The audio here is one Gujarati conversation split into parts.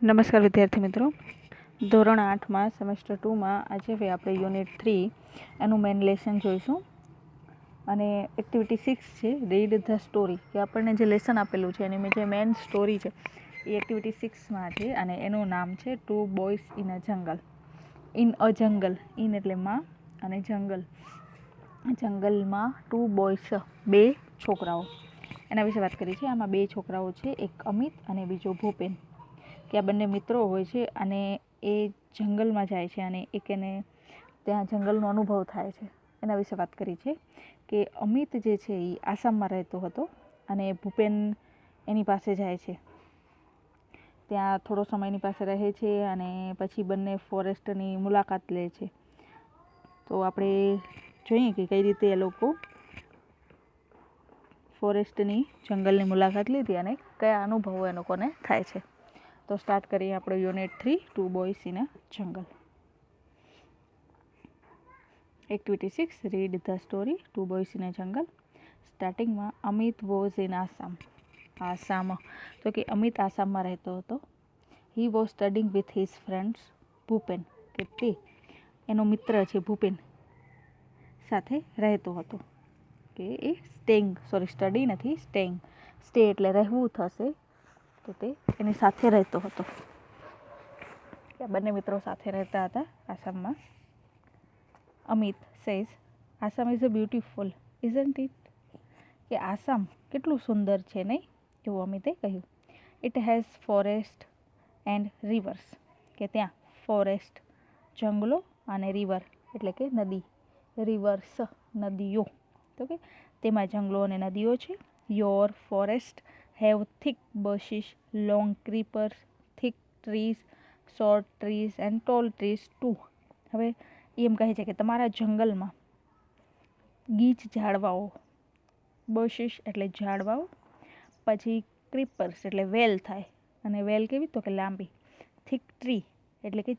નમસ્કાર વિદ્યાર્થી મિત્રો, ધોરણ 8માં સેમેસ્ટર 2માં આજે આપણે યુનિટ 3 એનું મેઇન લેસન જોઈશું. અને એક્ટિવિટી 6 છે રીડ ધ સ્ટોરી, કે આપણને જે લેસન આપેલું છે એની જે મેઇન સ્ટોરી છે એ એક્ટિવિટી 6માં છે અને એનું નામ છે ટુ બોયઝ ઇન અ જંગલ. ઇન અ જંગલ, ઇન એટલે માં અને જંગલ, જંગલમાં ટુ બોયઝ બે છોકરાઓ, એના વિશે વાત કરી છે. આમાં બે છોકરાઓ છે, એક અમિત અને બીજો ભૂપેન, કે આ બંને મિત્રો હોય છે અને એ જંગલમાં જાય છે અને એક એને ત્યાં જંગલનો અનુભવ થાય છે. એના વિશે વાત કરી છે કે અમિત જે છે એ આસામમાં રહેતો હતો અને ભૂપેન એની પાસે જાય છે, ત્યાં થોડો સમય એની પાસે રહે છે અને પછી બંને ફોરેસ્ટની મુલાકાત લે છે. તો આપણે જોઈએ કે કઈ રીતે એ લોકો ફોરેસ્ટની જંગલની મુલાકાત લીધી અને કયા અનુભવો એ લોકોને થાય છે. તો સ્ટાર્ટ કરીએ આપણો unit 3 two boys in a jungle. Activity 6 read the story two boys in a jungle. સ્ટાર્ટિંગમાં અમિત વોઝ ઇન આસામ. આસામ, તો કે અમિત આસામમાં રહેતો હતો. He was studying with his friends Bhupen, કે તે એનો મિત્ર છે ભૂપેન સાથે રહેતો હતો. કે એ સ્ટડી નથી, સ્ટે એટલે રહેવું થશે, તો તે એની સાથે રહેતો હતો. બંને મિત્રો સાથે રહેતા હતા આસામમાં. Amit says Assam is a beautiful isn't it, કે આસામ કેટલું સુંદર છે નહીં, એવું અમિતે કહ્યું. It has forest and reverse, કે ત્યાં ફોરેસ્ટ જંગલો અને રિવર એટલે કે નદી, રિવર્સ નદીઓ, તો કે તેમાં જંગલો અને નદીઓ છે. Your forest have thick bushes, long creepers, thick trees, short trees and tall trees too. હવે એમ કહે છે કે તમારા જંગલમાં ગીચ ઝાડવાઓ, બશીસ એટલે ઝાડવાઓ, પછી ક્રીપર્સ એટલે વેલ થાય, અને વેલ કેવી તો કે લાંબી, થિક ટ્રી એટલે કે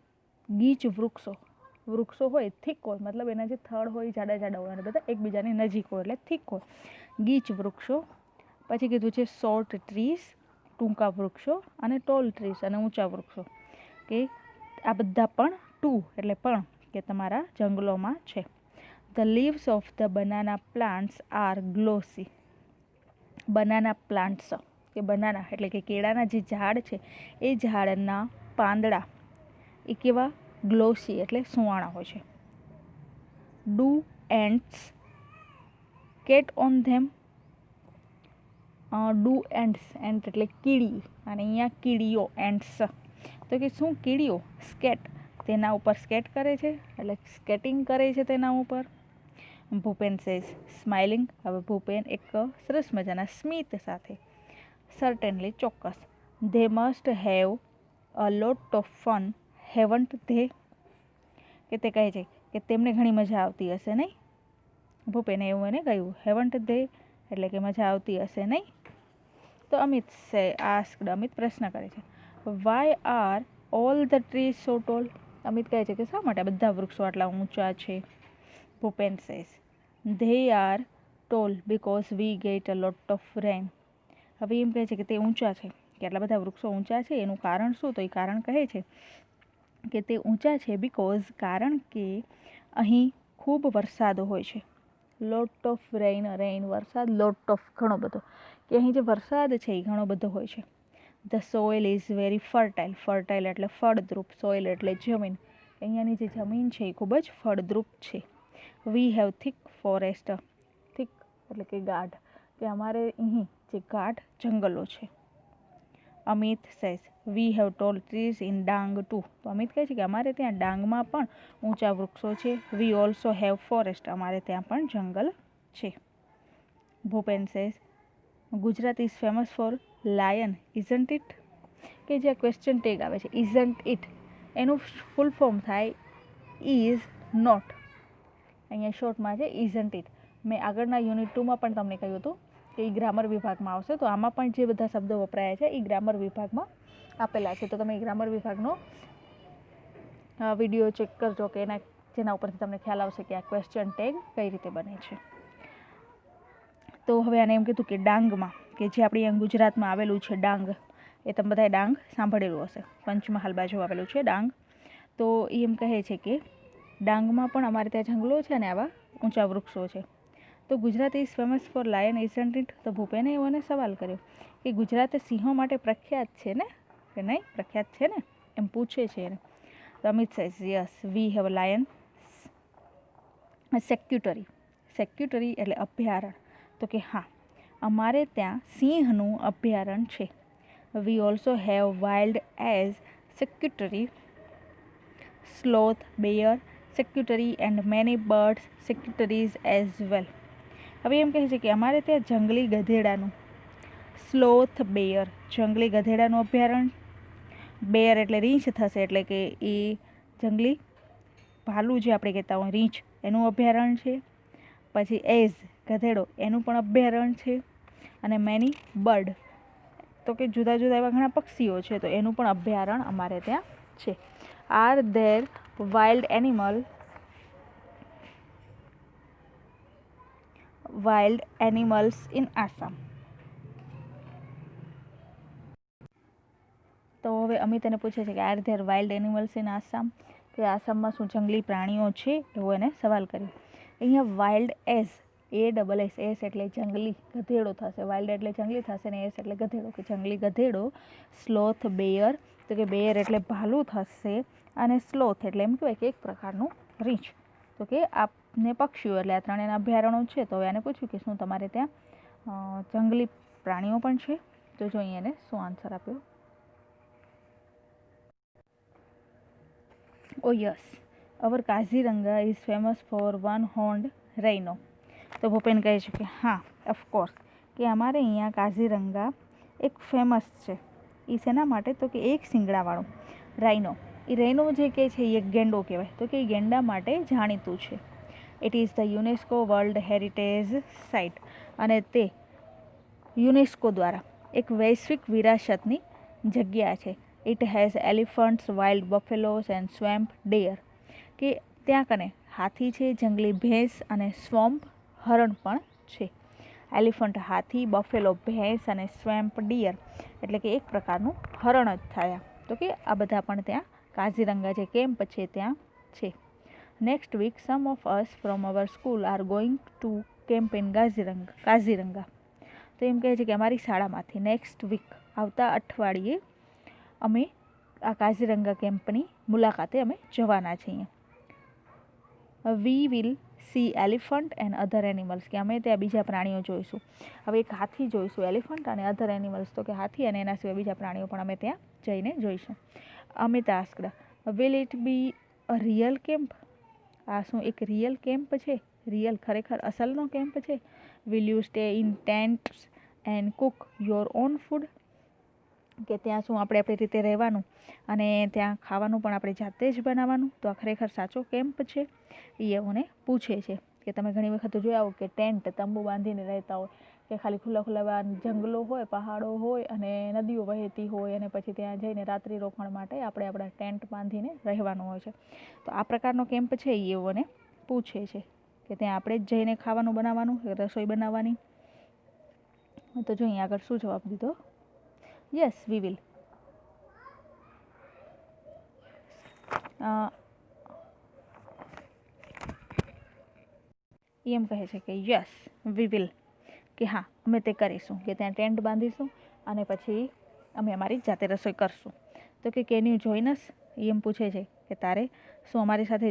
ગીચ વૃક્ષો હોય, થિક હોય મતલબ એના જે થડ હોય જાડા જાડા હોય અને બધા એકબીજાની નજીક હોય એટલે થિક હોય, ગીચ વૃક્ષો. પછી કીધું છે શોર્ટ ટ્રીઝ ટૂંકા વૃક્ષો, અને ટોલ ટ્રીઝ અને ઊંચા વૃક્ષો, કે આ બધા પણ ટુ એટલે પણ, કે તમારા જંગલોમાં છે. The leaves of the banana plants are glossy. Banana plants, કે બનાના એટલે કે કેળાના જે ઝાડ છે એ ઝાડના પાંદડા એ કેવા ગ્લોસી એટલે સુવાળા હોય છે. Do ants cat on them. Do ants, ant એટલે કીડી, અને અહીંયા કીડીઓ એન્ટ્સ, તો કે શું કીડીઓ સ્કેટ તેના ઉપર સ્કેટ કરે છે એટલે સ્કેટિંગ કરે છે તેના ઉપર. ભૂપેન સેઝ સ્માઇલિંગ, હવે ભૂપેન એક સરસ મજાના સ્મિત સાથે, સર્ટેનલી ચોક્કસ. They must have a lot of fun haven't they, કે તે કહે છે કે તેમને ઘણી મજા આવતી હશે નહીં. ભૂપેને એવું એને કહ્યું, હેવન્ટ ધે એટલે કે મજા આવતી હશે નહીં. તો અમિત અમિત પ્રશ્ન કરે છે, why are all the trees so tall. Amit કહે છે કે શા માટે બધા વૃક્ષો આટલા ઊંચા છે. Bhupen says they are tall because we get a lot of rain. હવે એમ કહે છે કે તે ઊંચા છે, કે આટલા બધા વૃક્ષો ઊંચા છે એનું કારણ શું, તો એ કારણ કહે છે કે તે ઊંચા છે બીકોઝ કારણ કે અહીં ખૂબ વરસાદ હોય છે. લોટ ઓફ રેઇન, વરસાદ, લોટ ઓફ ઘણો બધો, કે અહીં જે વરસાદ છે એ ઘણો બધો હોય છે. The soil is very fertile, fertile એટલે ફળદ્રુપ, સોઇલ એટલે જમીન, અહીંયાની જે જમીન છે એ ખૂબ જ ફળદ્રુપ છે. We have thick forest, thick એટલે કે ગાઢ, કે અમારે અહીં જે ગાઢ જંગલો છે. Amit says we have tall trees in Dang too. તો અમિત કહે છે કે અમારે ત્યાં ડાંગમાં પણ ઊંચા વૃક્ષો છે. વી ઓલ્સો હેવ ફોરેસ્ટ, અમારે ત્યાં પણ જંગલ છે. Bhupen says Gujarat is famous four lion isn't it, કે જે ક્વેશ્ચન ટેગ આવે છે ઇઝન્ટ ઇટ એનું ફૂલ ફોર્મ થાય ઇઝ નોટ, અહીંયા શોર્ટમાં છે ઇઝન્ટ ઇટ. મેં આગળના યુનિટ 2માં પણ તમને કહ્યું હતું કે એ ગ્રામર વિભાગમાં આવશે, તો આમાં પણ જે બધા શબ્દો વપરાયા છે એ ગ્રામર વિભાગમાં આપેલા છે. તો તમે ગ્રામર વિભાગનો વિડીયો ચેક કરજો, કે જેના ઉપરથી તમને ખ્યાલ આવશે કે આ ક્વેશ્ચન ટેગ કઈ રીતે બને છે. તો હવે આને એમ કીધું કે ડાંગમાં, કે જે આપણે અહીંયા ગુજરાતમાં આવેલું છે ડાંગ, એ તમે બધાએ ડાંગ સાંભળેલું હશે, પંચમહાલ બાજુ આવેલું છે ડાંગ. તો એ એમ કહે છે કે ડાંગમાં પણ અમારે ત્યાં જંગલો છે અને આવા ઊંચા વૃક્ષો છે. તો Gujarat is famous four lion isn't it? તો ભૂપેને એઓને સવાલ કર્યો કે ગુજરાત સિંહો માટે પ્રખ્યાત છે ને, કે નહીં પ્રખ્યાત છે ને, એમ પૂછે છે એને. તો Amit says yes we have lion sanctuary. Sanctuary એટલે અભયારણ્ય. તો કે હા, અમારે ત્યાં સિંહનું અભયારણ્ય છે. We also have wild ass sanctuary, sloth, bear sanctuary and many birds sanctuaries as well. હવે એમ કહે છે કે અમારે ત્યાં જંગલી ગધેડાનું, સ્લોથ, બેયર જંગલી ગધેડાનું અભયારણ્ય, બેયર એટલે રીંછ થશે, એટલે કે એ જંગલી ભાલું જે આપણે કહેતા હોય રીંછ, એનું અભયારણ્ય છે. પછી એઝ ગધેડો, એનું પણ અભયારણ્ય છે. અને મેની બર્ડ, તો કે જુદા જુદા એવા ઘણા પક્ષીઓ છે, તો એનું પણ અભયારણ્ય અમારે ત્યાં છે. Are there wild animals in Assam? તો હવે અમિત એને પૂછે છે કે are there wild animals in Assam, કે આસામમાં શું જંગલી પ્રાણીઓ છે, એવો એને સવાલ કર્યો. અહીંયા વાઇલ્ડ એસ એટલે જંગલી ગધેડો થશે, વાઇલ્ડ એટલે જંગલી થશે ને એસ એટલે ગધેડો, કે જંગલી ગધેડો. સ્લોથ, બેયર, તો કે બેયર એટલે ભાલું થશે, અને સ્લોથ એટલે એમ કહેવાય કે એક પ્રકારનું રીંછ. તો કે આપને પક્ષીઓ એટલે આ ત્રણેયના અભયારણ્યો છે. તો હવે એને પૂછ્યું કે શું તમારે ત્યાં જંગલી પ્રાણીઓ પણ છે? તો જો અહીંયા એને શું આન્સર આપ્યો. Oh yes, our Kaziranga is famous for one horned rhino. તો ભૂપેન કહે છે કે હા ઓફકોર્સ, કે અમારે અહીંયા કાઝીરંગા એક ફેમસ છે. એ શેના માટે? તો કે એક શિંગડાવાળો રાઇનો. એ રાઇનો જે કહે છે એ એક ગેંડો કહેવાય, તો કે એ ગેંડા માટે જાણીતું છે. It is the UNESCO world heritage site, અને તે યુનેસ્કો દ્વારા એક વૈશ્વિક વિરાસતની જગ્યા છે. It has elephants, wild buffaloes and swamp deer, કે ત્યાં કને હાથી છે, જંગલી ભેંસ અને સ્વમ્પ હરણ પણ છે. એલિફન્ટ હાથી, બફેલો ભેંસ અને સ્વેમ્પ ડિયર એટલે કે એક પ્રકારનું હરણ જ થયા. તો કે આ બધા પણ ત્યાં કાઝીરંગા જે કેમ્પ છે ત્યાં છે. Next week some of us from our school are going to camp in Kaziranga. તો એમ કહે છે કે અમારી શાળામાંથી નેક્સ્ટ વીક આવતા અઠવાડિયે અમે આ કાઝીરંગા કેમ્પની મુલાકાતે અમે જવાના છીએ. We will see elephant and other animals, કે અમે ત્યાં બીજા પ્રાણીઓ જોઈશું. હવે એક હાથી જોઈશું, એલિફન્ટ, અને અધર એનિમલ્સ તો કે હાથી અને એના સિવાય બીજા પ્રાણીઓ પણ અમે ત્યાં જઈને જોઈશું. Amit asked will it be a real camp? આ શું એક રિયલ કેમ્પ છે? રિયલ ખરેખર અસલનો કેમ્પ છે? Will you stay in tents and Cook your own food, કે ત્યાં શું આપણે આપણી રીતે રહેવાનું અને ત્યાં ખાવાનું પણ આપણે જાતે જ બનાવવાનું? તો આ ખરેખર સાચો કેમ્પ છે? એ એઓને પૂછે છે. કે તમે ઘણી વખત જોયા હો કે ટેન્ટ, તંબુ બાંધીને રહેતા હોય, કે ખાલી ખુલ્લા જંગલો હોય, પહાડો હોય અને નદીઓ વહેતી હોય, અને પછી ત્યાં જઈને રાત્રિ રોકાણ માટે આપણે આપણા ટેન્ટ બાંધીને રહેવાનું હોય છે. તો આ પ્રકારનો કેમ્પ છે એ એઓને પૂછે છે કે ત્યાં આપણે જ જઈને ખાવાનું બનાવવાનું, રસોઈ બનાવવાની? તો જો અહીં આગળ શું જવાબ દીધો. Yes we will. એમ કહે છે કે યસ વી વિલ, કે હા અમે તે કરીશું, કે ત્યાં ટેન્ટ બાંધીશું અને પછી અમે અમારી જાતે રસોઈ કરશું. તો કે કેન યુ જોઈન અસ? એમ પૂછે છે કે તારે શું અમારી સાથે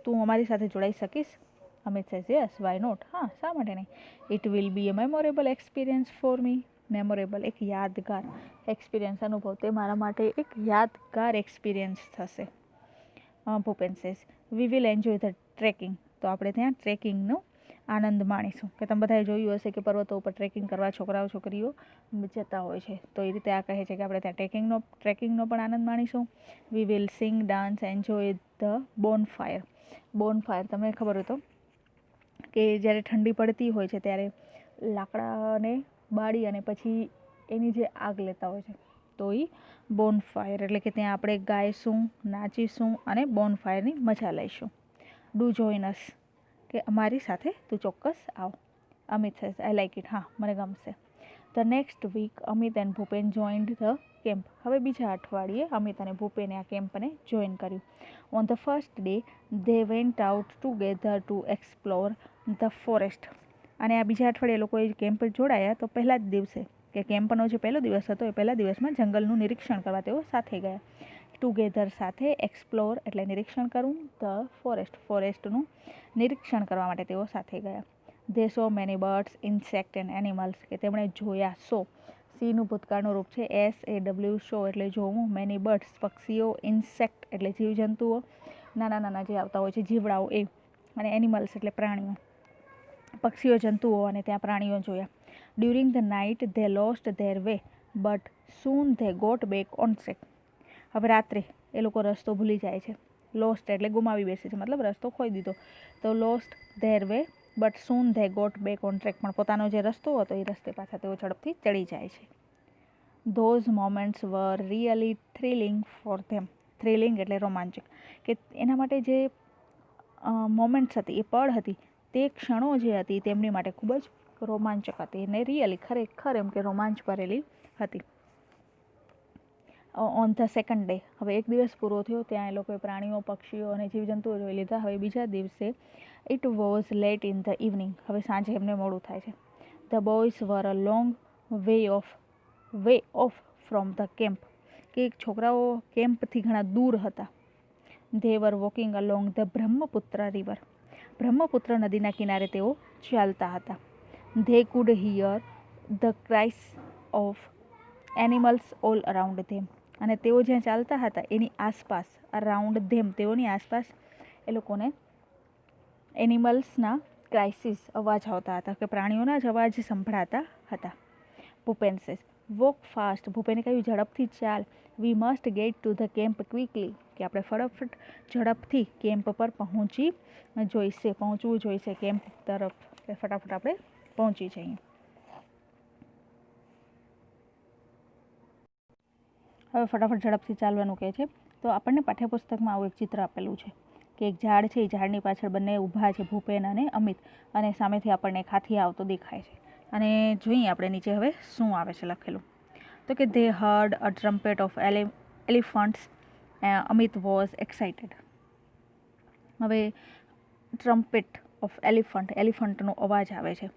તું અમારી સાથે જોડાઈ શકીશ? Amit says yes why not, હા શા માટે નહીં. It will be a memorable experience for me. Memorable એક યાદગાર, એક્સપિરિયન્સ અનુભવ, તે મારા માટે એક યાદગાર એક્સપિરિયન્સ થશે. Bhupen says we will enjoy the trekking. તો આપણે ત્યાં ટ્રેકિંગનો આનંદ માણીશું. કે તમે બધાએ જોયું હશે કે પર્વતો ઉપર ટ્રેકિંગ કરવા છોકરાઓ છોકરીઓ જતા હોય છે. તો એ રીતે આ કહે છે કે આપણે ત્યાં ટ્રેકિંગનો પણ આનંદ માણીશું. We will sing, dance, enjoy the bonfire. Bonfire તમને ખબર હોય તો કે જ્યારે ઠંડી પડતી હોય છે ત્યારે લાકડાને બાળી અને પછી એની જે આગ લેતા હોય છે, તો એ બોનફાયર એટલે કે ત્યાં આપણે ગાઈશું, નાચીશું અને બોનફાયરની મજા લઈશું. ડુ જોઈન અસ, કે અમારી સાથે તું ચોક્કસ આવ. Amit says I like it, હા મને ગમશે. The next week Amit and Bhupen joined the camp. હવે બીજા અઠવાડિયે અમિત અને ભૂપેને આ કેમ્પને જોઈન કર્યું. On the first day they went out together to explore the forest. અને આ બીજા અઠવાડિયે લોકોએ કેમ્પ જોડાયા તો પહેલા જ દિવસે કે કેમ્પનો જે પહેલો દિવસ હતો એ પહેલા દિવસમાં જંગલનું નિરીક્ષણ કરવા તેઓ સાથે ગયા. ટુગેધર સાથે, એક્સપ્લોર એટલે નિરીક્ષણ કરવું, ધ ફોરેસ્ટ ફોરેસ્ટનું નિરીક્ષણ કરવા માટે તેઓ સાથે ગયા. They so many birds, insect and animals કે તેમણે જોયા. સીનું ભૂતકાળનું રૂપ છે SAW, શો એટલે જોવું. મેની બર્ડ્સ પક્ષીઓ, ઇન્સેક્ટ એટલે જીવજંતુઓ, નાના નાના જે આવતા હોય છે જીવડાઓ એ, અને એનિમલ્સ એટલે પ્રાણીઓ, પક્ષીઓ જંતુઓ અને ત્યાં પ્રાણીઓ જોયા. During the night they lost their way but soon they got back on track. હવે રાત્રે એ લોકો રસ્તો ભૂલી જાય છે. લોસ્ટ એટલે ગુમાવી બેસે છે, મતલબ રસ્તો ખોઈ દીધો. તો lost their way but soon they got back on track, પણ પોતાનો જે રસ્તો હતો એ રસ્તે પાછા તેઓ ઝડપથી ચડી જાય છે. Those moments were really thrilling for them. Thrilling એટલે રોમાંચક, કે એના માટે જે મોમેન્ટ્સ હતી, એ પળ હતી, તે ક્ષણો જે હતી તેમની માટે ખૂબ જ રોમાંચક હતી અને રિયલી ખરેખર એમ કે રોમાંચ ભરેલી હતી. ઓન ધ સેકન્ડ ડે, હવે એક દિવસ પૂરો થયો, ત્યાં એ લોકોએ પ્રાણીઓ, પક્ષીઓ અને જીવજંતુઓ જોઈ લીધા. હવે બીજા દિવસે it was late in the evening, હવે સાંજે એમને મોડું થાય છે. The boys were a long way off from the camp, કે છોકરાઓ કેમ્પથી ઘણા દૂર હતા. They were walking along the Brahmaputra river, Brahmaputra નદીના કિનારે તેઓ ચાલતા હતા. They could hear the cries of animals all around them, અને તેઓ જ્યાં ચાલતા હતા એની આસપાસ, અરાઉન્ડ ધેમ તેઓની આસપાસ એ લોકોને એનિમલ્સના ક્રાઇસિસ અવાજ આવતા હતા, કે પ્રાણીઓના જ અવાજ સંભળાતા હતા. ભૂપેન સેઝ વોક ફાસ્ટ, ભૂપેને કહ્યું ઝડપથી ચાલ. We must get to the camp quickly, કે આપણે ફટાફટ ઝડપથી કેમ્પ પર પહોંચવું જોઈશે કેમ્પ તરફ, કે ફટાફટ આપણે પહોંચી જઈએ. હવે ફટાફટ ઝડપથી ચાલવાનું કહે છે. તો આપણને પાઠ્યપુસ્તકમાં આવું એક ચિત્ર આપેલું છે કે એક ઝાડ છે, એ ઝાડની પાછળ બંને ઊભા છે, ભૂપેન અને અમિત, અને સામેથી આપણને એક હાથી આવતો દેખાય છે. અને જોઈએ આપણે નીચે હવે શું આવે છે લખેલું. તો કે they heard a trumpet of elephants, Amit was excited. હવે ટ્રમ્પેટ ઓફ એલિફન્ટનો અવાજ આવે છે.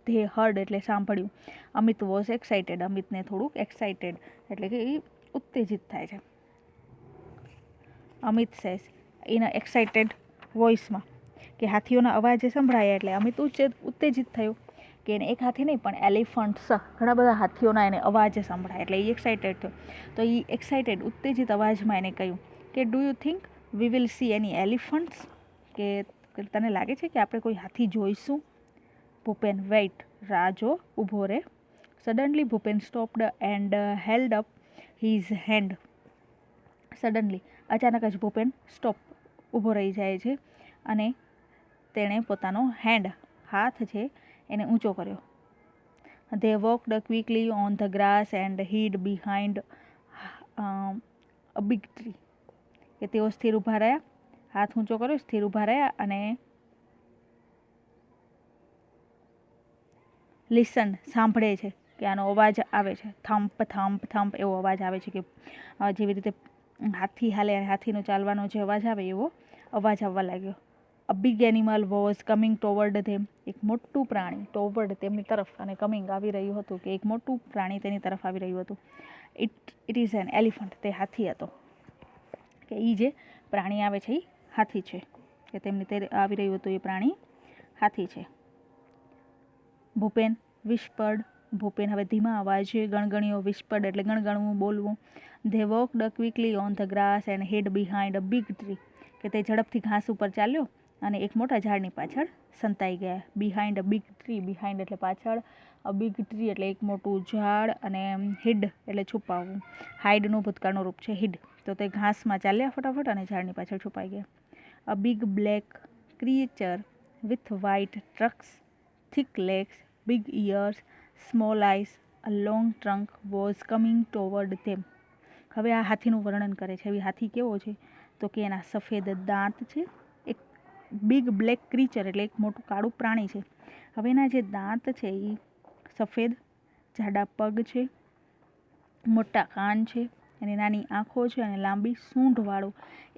ધે હર્ડ એટલે સાંભળ્યું. અમિત વોઝ એક્સાઇટેડ, અમિતને થોડુંક એક્સાઇટેડ એટલે કે એ ઉત્તેજિત થાય છે. અમિત સેઝ ઇન એક્સાઇટેડ વોઇસમાં, કે હાથીઓના અવાજ સંભળાયા એટલે અમિત ઉત્તેજિત થયો, કે એને એક હાથી નહીં પણ એલિફન્ટ્સ, ઘણા બધા હાથીઓના એને અવાજ સંભળાય એટલે એ એક્સાઇટેડ થયો. તો એ એક્સાઇટેડ ઉત્તેજિત અવાજમાં એને કહ્યું કે do you think we will see any elephants, કે તને લાગે છે કે આપણે કોઈ હાથી જોઈશું. ભૂપેન વેઇટ, રાહ જો, ઊભો રહે. Suddenly Bhupen stopped and held up his hand. Suddenly અચાનક જ ભૂપેન ઊભો રહી જાય છે અને તેણે પોતાનો હાથ છે એને ઊંચો કર્યો. They walked quickly on the grass and hid behind a big tree, કે તેઓ સ્થિર ઊભા રહ્યા, હાથ ઊંચો કર્યો, સ્થિર ઊભા રહ્યા અને લિસન સાંભળે છે કે આનો અવાજ આવે છે. થમ્પ થમ્પ થમ્પ એવો અવાજ આવે છે, કે જેવી રીતે હાથી હાલે અને હાથીનો ચાલવાનો જે અવાજ આવે એવો અવાજ આવવા લાગ્યો. A big animal was coming toward them, એક મોટું પ્રાણી ટોવર્ડ તેમની તરફ, અને કમિંગ આવી રહ્યું હતું, કે એક મોટું પ્રાણી તેની તરફ આવી રહ્યું હતું. ઇટ ઇઝ એન એલિફન્ટ, તે હાથી હતો, કે એ જે પ્રાણી આવે છે એ હાથી છે, કે તેમની તે આવી રહ્યું હતું એ પ્રાણી હાથી છે. ભૂપેન વિસ્પર્ડ, ભૂપેન હવે ધીમા અવાજે ગણગણ્યો. વિસ્પર્ડ એટલે ગણગણવું, બોલવું. They walked quickly on the grass and hid behind a big tree, કે તે ઝડપથી ઘાસ ઉપર ચાલ્યો અને એક મોટા ઝાડની પાછળ સંતાઈ ગયા. Behind a big tree, behind એટલે પાછળ, અ બિગ ટ્રી એટલે એક મોટું ઝાડ, અને હિડ એટલે છુપાવવું. હાઇડનું ભૂતકાળનું રૂપ છે હિડ, તો તે ઘાસમાં ચાલ્યા ફટાફટ અને ઝાડની પાછળ છુપાઈ ગયા. A big black creature with white trunks, thick legs, big ears, small eyes, a long trunk was coming toward them. હવે આ હાથીનું વર્ણન કરે છે. હવે હાથી કેવો છે, તો કે એના સફેદ દાંત છે. એક બિગ બ્લેક ક્રીચર એટલે એક મોટું કાળું પ્રાણી છે. હવે એના જે દાંત છે એ સફેદ જાડા પગ છે, મોટા કાન છે, એની નાની આંખો છે અને લાંબી સૂંઢવાળું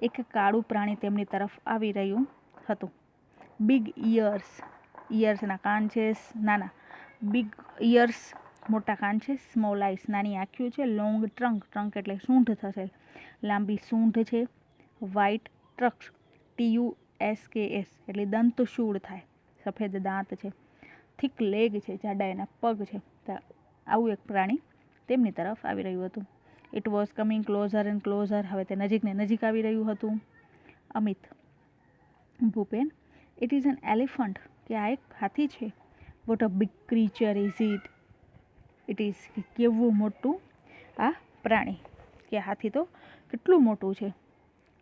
એક કાળું પ્રાણી તેમની તરફ આવી રહ્યું હતું. બિગ ઇયર્સ, ઇયર્સના કાન છે નાના, બિગ ઇયર્સ મોટા કાન છે, સ્મોલ આઈસ નાની આંખો છે, લોંગ ટ્રંક, ટ્રંક એટલે સૂંઢ થશે, લાંબી સૂંઢ છે, વ્હાઇટ ટ્રક્સ, TUSKS એટલે દંતશૂળ થાય, સફેદ દાંત છે, થીક લેગ છે, જાડા એના પગ છે. આવું એક પ્રાણી તેમની તરફ આવી રહ્યું હતું. It was coming closure and closure, હવે તે નજીક ને નજીક આવી રહ્યું હતું. Amit, Bhupen, it is an elephant, કે આ એક હાથી છે. What a big creature is it, it is, કેવું મોટું આ પ્રાણી, કે હાથી તો કેટલું મોટું છે.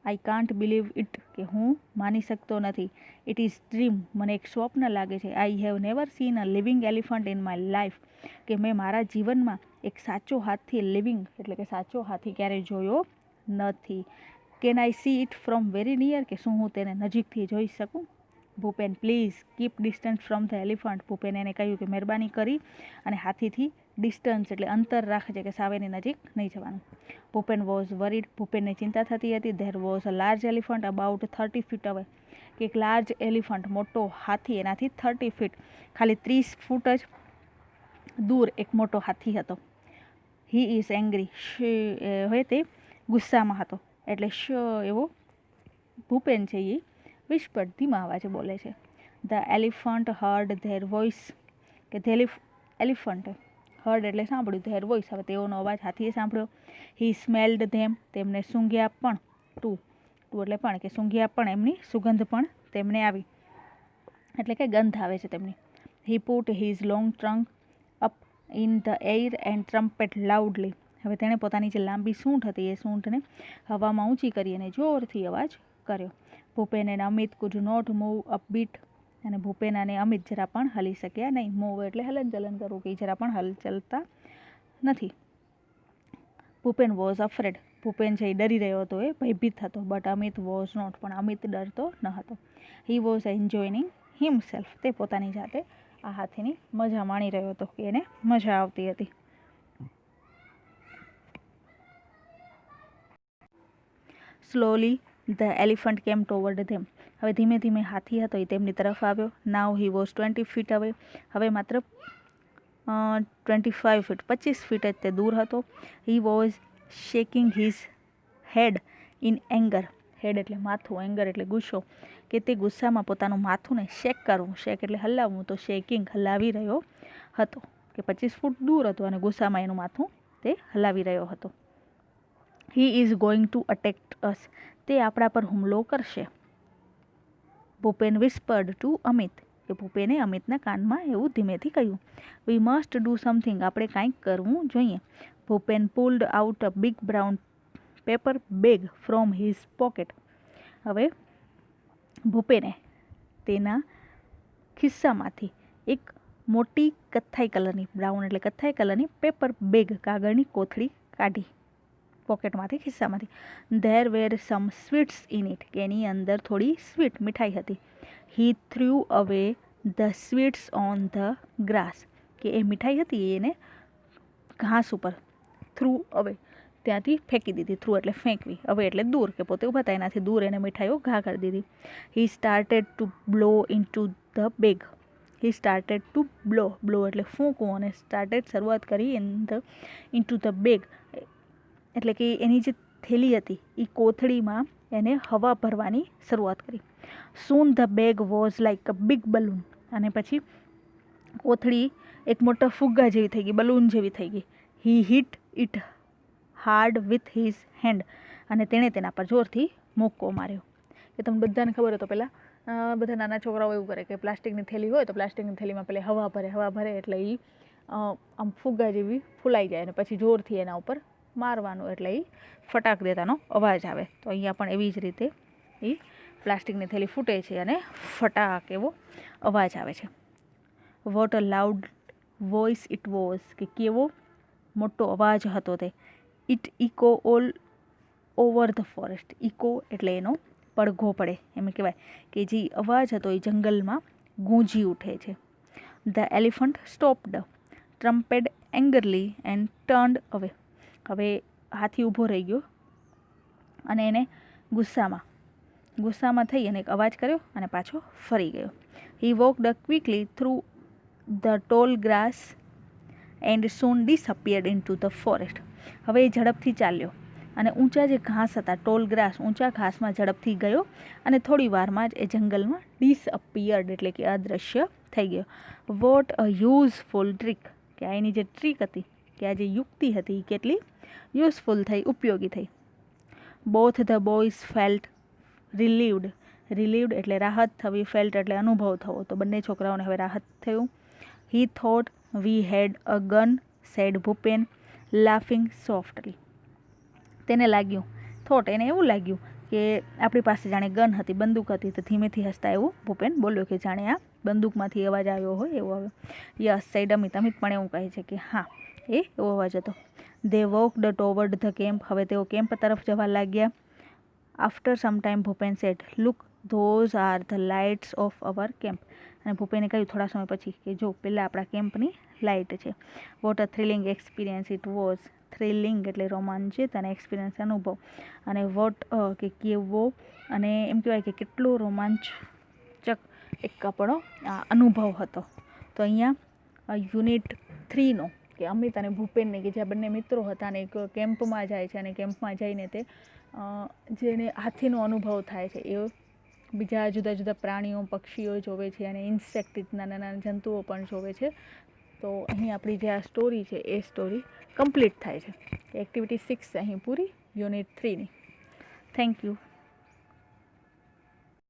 આઈ કાન્ટ બિલીવ ઇટ, કે હું માની શકતો નથી. ઇટ ઇઝ ડ્રીમ, મને એક સ્વપ્ન લાગે છે. I have never scene a living elephant in my life, કે મેં મારા જીવનમાં એક સાચો હાથી, લિવિંગ એટલે કે સાચો હાથી ક્યારેય જોયો નથી. Can I C it from very near, કે શું હું તેને નજીકથી જોઈ શકું. Bhupen, please keep distance from the elephant. Bhupen એને કહ્યું કે મહેરબાની કરી અને હાથીથી ડિસ્ટન્સ એટલે અંતર રાખજે, કે સાવ એની નજીક નહીં જવાનું. ભૂપેન વોઝ વરીડ, ભૂપેનને ચિંતા થતી હતી. There was a large elephant about 30 feet away, કે એક લાર્જ એલિફન્ટ મોટો હાથી એનાથી 30 ફીટ ખાલી 30 ફૂટ જ દૂર એક મોટો હાથી હતો. હી ઇઝ એંગ્રી, હવે તે ગુસ્સામાં હતો, એટલે એવો ભૂપેન છે એ વિસ્પર ધીમા અવાજે બોલે છે. The elephant heard their voice, કે એલિફન્ટ હર્ડ એટલે સાંભળ્યું, ધેર વોઇસ હવે તેઓનો અવાજ હાથીએ સાંભળ્યો. હી સ્મેલ્ડ ધેમ, તેમને સૂંઘ્યા પણ, ટુ એટલે પણ, કે સૂંઘ્યા પણ, એમની સુગંધ પણ તેમને આવી, એટલે કે ગંધ આવે છે તેમની. હી put his long trunk up in the air and trumpet loudly, હવે તેણે પોતાની જે લાંબી સૂંઢ હતી એ સૂંઢને હવામાં ઊંચી કરી અને જોરથી અવાજ કર્યો. ભૂપેન અને Amit could not move a bit, અને ભૂપેન અને અમિત જરા પણ હલી શક્યા નહીં. મૂવ એટલે હલન ચલન કરવું, કે જરા પણ હલચલતા નથી. ભૂપેન વોઝ અફ્રેડ, ભૂપેન છે એ ડરી રહ્યો હતો, એ ભયભીત હતો. બટ અમિત વોઝ નોટ, પણ અમિત ડરતો ન હતો. હી વોઝ એન્જોયિંગ હિમસેલ્ફ, તે પોતાની જાતે આ હાથીની મજા માણી રહ્યો હતો, કે એને મજા આવતી હતી. સ્લોલી ધ એલિફન્ટ કેમ ટુવર્ડ ધેમ, હવે ધીમે ધીમે હાથી હતો એ તેમની તરફ આવ્યો. નાવ હી વોઝ 20 ફીટ અવે, હવે માત્ર 25 ફીટ 25 ફીટ જ તે દૂર હતો. He was shaking his head in anger, head એટલે માથું, એંગર એટલે ગુસ્સો, કે તે ગુસ્સામાં પોતાનું માથું ને શેક કરવું, શેક એટલે હલાવવું, તો શેકિંગ હલાવી રહ્યો હતો, કે 25 ફૂટ દૂર હતો અને ગુસ્સામાં એનું માથું તે હલાવી રહ્યો હતો. He is going to attack us, તે આપણા પર હુમલો કરશે. ભૂપેન વિસ્પર્ડ ટુ અમિત, કે ભૂપેને અમિતના કાનમાં એવું ધીમેથી કહ્યું. વી મસ્ટ ડુ સમથિંગ, આપણે કાંઈક કરવું જોઈએ. Bhupen pulled out a big brown paper bag from his pocket, હવે ભૂપેને તેના ખિસ્સામાંથી એક મોટી કથ્થાઈ કલરની, બ્રાઉન એટલે કથ્થાઈ કલરની પેપર બેગ, કાગળની કોથળી કાઢી પોકેટમાંથી, ખિસ્સામાંથી. There were some sweets in it, કે એની અંદર થોડી સ્વીટ મીઠાઈ હતી. He threw away the sweets on the grass, કે એ મીઠાઈ હતી એને ઘાસ ઉપર, થ્રુ અવે ત્યાંથી ફેંકી દીધી. થ્રુ એટલે ફેંકવી, અવે એટલે દૂર, કે પોતે ઊભા હતા એનાથી દૂર એને મીઠાઈઓ ઘા કરી દીધી. He started to blow in to the bag, he started to blow, blow એટલે ફૂંકવું, અને સ્ટાર્ટેડ શરૂઆત કરી ઇન ટુ ધ બેગ, એટલે કે એની જે થેલી હતી એ કોથળીમાં એને હવા ભરવાની શરૂઆત કરી. Soon the bag was like a big balloon, અને પછી કોથળી એક મોટા ફુગ્ગા જેવી થઈ ગઈ, બલૂન જેવી થઈ ગઈ. He hit it hard with his hand, અને તેણે તેના પર જોરથી મુક્કો માર્યો. કે તમને બધાને ખબર હોય તો પહેલાં બધા નાના છોકરાઓ એવું કરે કે પ્લાસ્ટિકની થેલી હોય તો પ્લાસ્ટિકની થેલીમાં પહેલાં હવા ભરે એટલે એ આમ ફુગ્ગા જેવી ફૂલાઈ જાય, અને પછી જોરથી એના ઉપર મારવાનું એટલે એ ફટાક દેતાનો અવાજ આવે. તો અહીંયા પણ એવી જ રીતે એ પ્લાસ્ટિકની થેલી ફૂટે છે અને ફટાક એવો અવાજ આવે છે. What a loud voice it was, કે કેવો મોટો અવાજ હતો તે. It echo all over the forest, echo એટલે એનો પડઘો પડે, એમ કહેવાય કે જે અવાજ હતો એ જંગલમાં ગૂંજી ઉઠે છે. The elephant stopped, trumpeted angrily and turned away. હવે હાથી ઊભો રહી ગયો અને એને ગુસ્સામાં થઈ અને એક અવાજ કર્યો અને પાછો ફરી ગયો. He walked quickly through the tall grass and soon disappeared into the forest. હવે એ ઝડપથી ચાલ્યો અને ઊંચા જે ઘાસ હતા, ટોલ ગ્રાસ, ઊંચા ઘાસમાં ઝડપથી ગયો અને થોડી વારમાં જ એ જંગલમાં ડિસઅપિયર્ડ એટલે કે અદૃશ્ય થઈ ગયો. વોટ અ યુઝફુલ ટ્રીક, કે આ એની જે ટ્રીક હતી, કે આ જે યુક્તિ હતી એ કેટલી યુઝફુલ થઈ, ઉપયોગી થઈ. Both the boys felt relieved, relieved એટલે રાહત થવી, ફેલ્ટ એટલે અનુભવ થવો, તો બંને છોકરાઓને હવે રાહત થયું. He thought we had a gun, said Bhupen laughing softly. તેને લાગ્યું, થોટ એને એવું લાગ્યું કે આપણી પાસે જાણે ગન હતી, બંદૂક હતી, તો ધીમેથી હસતા એવું ભૂપેન બોલ્યો કે જાણે આ બંદૂકમાંથી અવાજ આવ્યો હોય એવો આવ્યો. યસ સેડ અમિત, અમિત પણ એવું કહે છે કે હા એ એવો અવાજ હતો. They walked toward the camp, હવે તેઓ કેમ્પ તરફ જવા લાગ્યા. After some time Bhupen said look those are the lights of our camp, અને ભૂપેને કહ્યું થોડા સમય પછી કે જો પહેલાં આપણા કેમ્પની લાઇટ છે. What a thrilling experience it was, thrilling એટલે રોમાંચિત અને એક્સપિરિયન્સ અનુભવ, અને વોટ કે કેવો, અને એમ કહેવાય કે કેટલો રોમાંચક એક આપણો અનુભવ હતો. તો અહીંયા યુનિટ 3નો કે અમિત અને ભૂપેનને, કે જ્યાં બંને મિત્રો હતા અને એક કેમ્પમાં જાય છે અને કેમ્પમાં જઈને તે જેને હાથીનો અનુભવ થાય છે એ બીજા જુદા જુદા પ્રાણીઓ, પક્ષીઓ જોવે છે અને ઇન્સેક્ટ, નાના નાના જંતુઓ પણ જોવે છે. તો અહીં આપણી જે આ સ્ટોરી છે એ સ્ટોરી કમ્પ્લીટ થાય છે. એક્ટિવિટી 6 અહીં પૂરી યુનિટ 3ની. Thank you.